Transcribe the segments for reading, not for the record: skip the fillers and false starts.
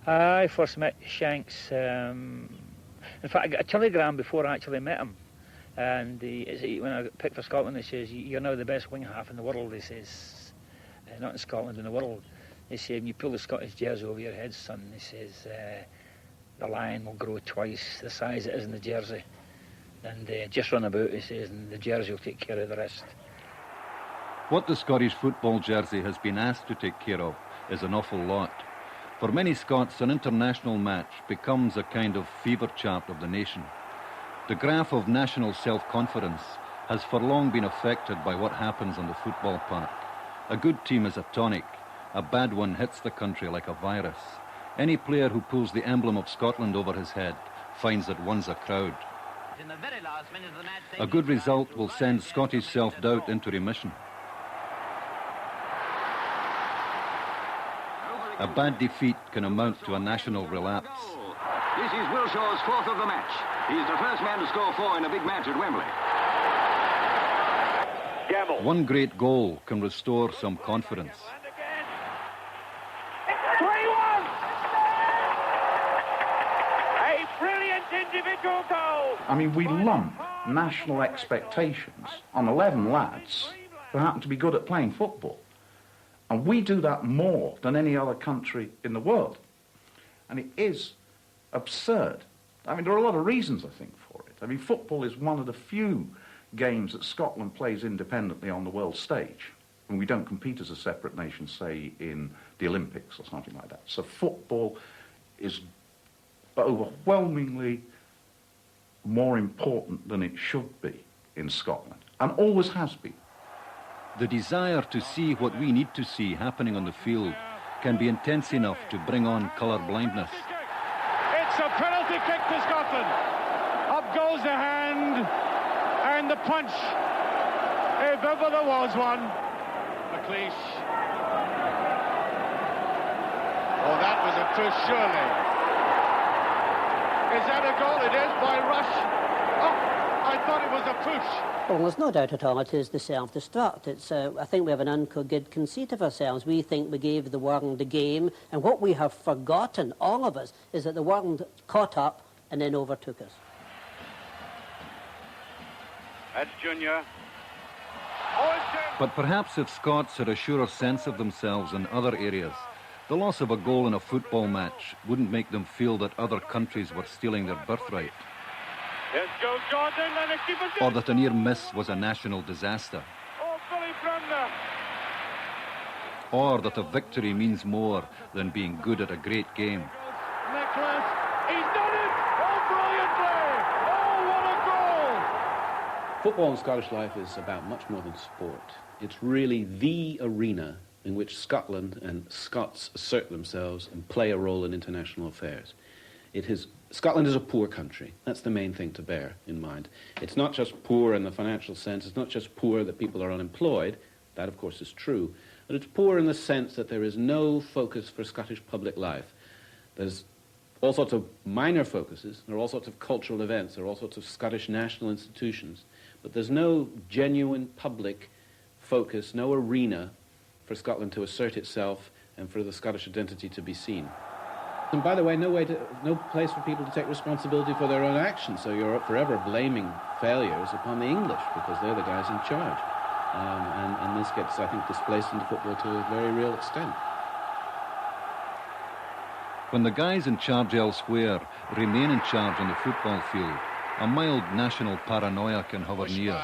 I first met Shanks. In fact, I got a telegram before I actually met him. And when I got picked for Scotland, he says, "You're now the best wing half in the world," he says. Not in Scotland, in the world. He said, "When you pull the Scottish jersey over your head, son," he says, "the lion will grow twice the size it is in the jersey. And just run about," he says, "and the jersey will take care of the rest." What the Scottish football jersey has been asked to take care of is an awful lot. For many Scots, an international match becomes a kind of fever chart of the nation. The graph of national self-confidence has for long been affected by what happens on the football park. A good team is a tonic. A bad one hits the country like a virus. Any player who pulls the emblem of Scotland over his head finds it wins a crowd. A good result will send Scottish self-doubt into remission. A bad defeat can amount to a national relapse. This is Wilshaw's fourth of the match. He's the first man to score 4 in a big match at Wembley. Gamble. One great goal can restore some confidence. 3-1! A brilliant individual goal! I mean, we lump national expectations on 11 lads who happen to be good at playing football. And we do that more than any other country in the world. And it is absurd. I mean, there are a lot of reasons, I think, for it. I mean, football is one of the few games that Scotland plays independently on the world stage. And we don't compete as a separate nation, say, in the Olympics or something like that. So football is overwhelmingly more important than it should be in Scotland, and always has been. The desire to see what we need to see happening on the field can be intense enough to bring on colour blindness. It's a penalty kick to Scotland. Up goes the hand and the punch, if ever there was one. McLeish. Oh, that was a push, surely. Is that a goal? It is by Rush. Oh, I thought it was a push. Well, there's no doubt at all it is the self-destruct. It's, I think we have an good conceit of ourselves. We think we gave the world the game, and what we have forgotten, all of us, is that the world caught up and then overtook us. That's Junior. But perhaps if Scots had a surer sense of themselves in other areas, the loss of a goal in a football match wouldn't make them feel that other countries were stealing their birthright. Let's go, Jordan, and a keeper. Or that a near miss was a national disaster. Oh, Billy Bremner. Or that a victory means more than being good at a great game. Nicholas, he's done it! Oh, brilliant play! Oh, what a goal! Football in Scottish life is about much more than sport. It's really the arena in which Scotland and Scots assert themselves and play a role in international affairs. Scotland is a poor country. That's the main thing to bear in mind. It's not just poor in the financial sense. It's not just poor that people are unemployed. That, of course, is true. But it's poor in the sense that there is no focus for Scottish public life. There's all sorts of minor focuses. There are all sorts of cultural events. There are all sorts of Scottish national institutions. But there's no genuine public focus, no arena for Scotland to assert itself and for the Scottish identity to be seen. And by the way, no place for people to take responsibility for their own actions, so you're forever blaming failures upon the English because they're the guys in charge. And this gets, I think, displaced into football to a very real extent. When the guys in charge elsewhere remain in charge on the football field, a mild national paranoia can hover near.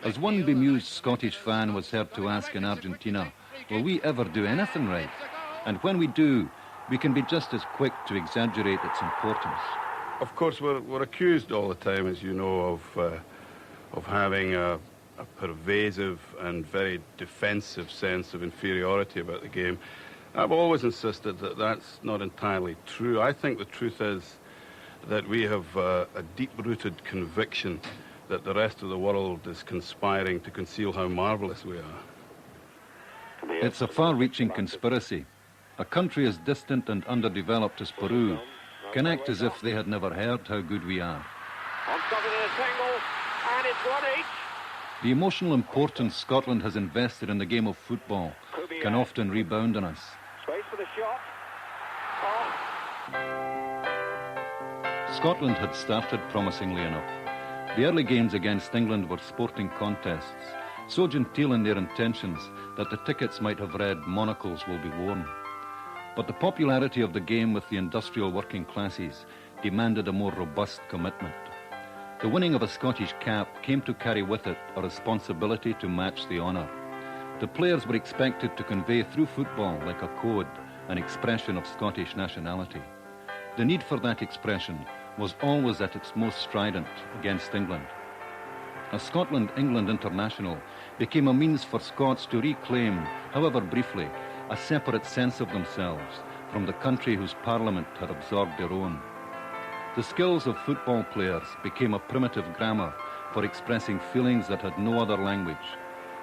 As one bemused Scottish fan was heard to ask in Argentina, will we ever do anything right? And when we do, we can be just as quick to exaggerate its importance. Of course, we're accused all the time, as you know, of having a pervasive and very defensive sense of inferiority about the game. I've always insisted that that's not entirely true. I think the truth is that we have a deep-rooted conviction that the rest of the world is conspiring to conceal how marvellous we are. It's a far-reaching conspiracy. A country as distant and underdeveloped as Peru can act as if they had never heard how good we are. On top of the single, and it's 1-8. The emotional importance Scotland has invested in the game of football can often rebound on us. Space for the shot. Oh, Scotland had started promisingly enough. The early games against England were sporting contests, so genteel in their intentions that the tickets might have read, "Monocles will be worn." But the popularity of the game with the industrial working classes demanded a more robust commitment. The winning of a Scottish cap came to carry with it a responsibility to match the honour. The players were expected to convey through football, like a code, an expression of Scottish nationality. The need for that expression was always at its most strident against England. A Scotland-England international became a means for Scots to reclaim, however briefly, a separate sense of themselves from the country whose parliament had absorbed their own. The skills of football players became a primitive grammar for expressing feelings that had no other language.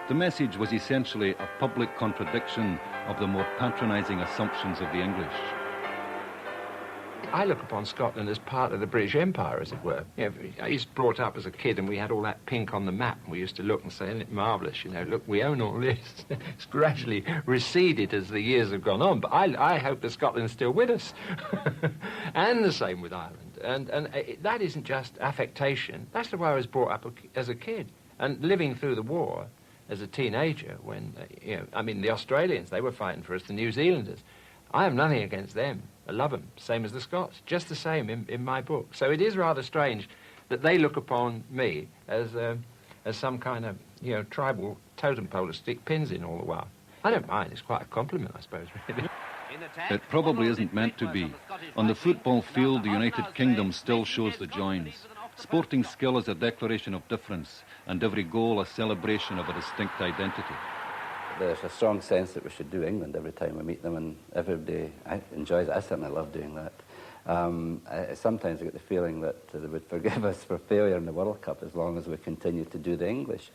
The message was essentially a public contradiction of the more patronising assumptions of the English. I look upon Scotland as part of the British Empire, as it were. You know, I used brought up as a kid, and we had all that pink on the map, and we used to look and say, "Isn't it marvellous? You know, look, we own all this." It's gradually receded as the years have gone on, but I hope that Scotland's still with us. And the same with Ireland. And that isn't just affectation. That's the way I was brought up as a kid. And living through the war as a teenager, when, you know, I mean, the Australians, they were fighting for us, the New Zealanders. I have nothing against them. I love them, same as the Scots, just the same in my book. So it is rather strange that they look upon me as some kind of, you know, tribal totem pole to stick pins in all the while. I don't mind. It's quite a compliment, I suppose, really. It probably isn't meant to be. On the football field, the United Kingdom still shows the joins. Sporting skill is a declaration of difference, and every goal a celebration of a distinct identity. There's a strong sense that we should do England every time we meet them, and everybody enjoys it. I certainly love doing that. Sometimes I get the feeling that they would forgive us for failure in the World Cup as long as we continue to do the English.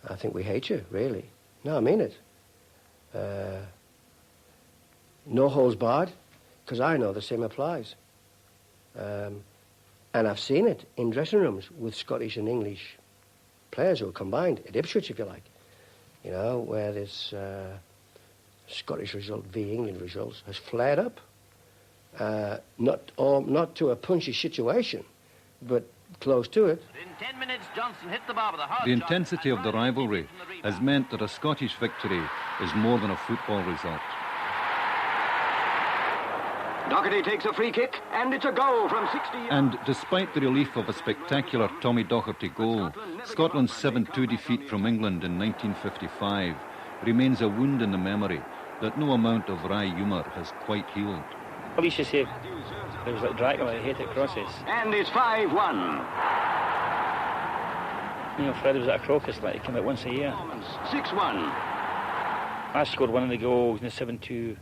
I think we hate you, really. No, I mean it. No holds barred, because I know the same applies. And I've seen it in dressing rooms with Scottish and English players who are combined, at Ipswich, if you like. You know, where this Scottish result v England results has flared up. Not to a punchy situation, but close to it. In 10 minutes, Johnson hit the bar with a hard The intensity of the rivalry has meant that a Scottish victory is more than a football result. Doherty takes a free kick, and it's a goal from 60 yards. And despite the relief of a spectacular Tommy Doherty goal, Scotland's 7-2 defeat from England in 1955 remains a wound in the memory that no amount of wry humour has quite healed. Well, you should say it was like Dracula, he hated crosses. And it's 5-1. You know, Fred was at a crocus, like, he came out once a year. 6-1. I scored one of the goals in the 7-2.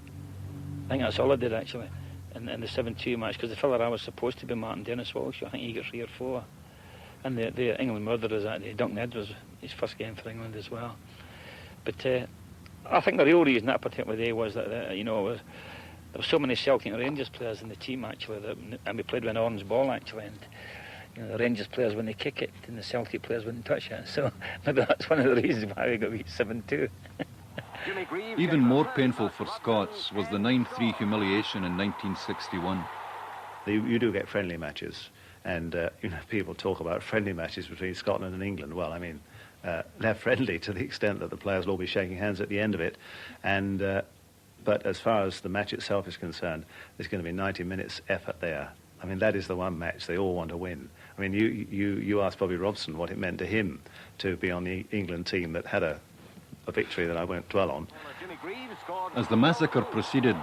I think that's all I did, actually, in the 7-2 match, because the fella I was supposed to be Martin Dennis Walsh, I think he got 3 or 4. And the England murderers, Duncan Edwards, his first game for England as well. But I think the real reason that particular day was that, you know, there were so many Celtic and Rangers players in the team, actually, and we played with an orange ball, actually, and you know, the Rangers players wouldn't kick it, and the Celtic players wouldn't touch it. So maybe that's one of the reasons why we got beat 7-2. Even more painful for Scots was the 9-3 humiliation in 1961. You do get friendly matches, and you know, people talk about friendly matches between Scotland and England. Well, I mean, they're friendly to the extent that the players will all be shaking hands at the end of it, and but as far as the match itself is concerned, there's going to be 90 minutes effort there. I mean, that is the one match they all want to win. I mean, you asked Bobby Robson what it meant to him to be on the England team that had a victory that I won't dwell on. As the massacre proceeded,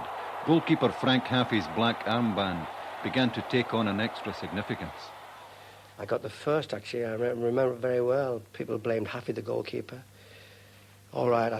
goalkeeper Frank Haffey's black armband began to take on an extra significance. I got the first, actually. I remember it very well. People blamed Haffey, the goalkeeper. All right,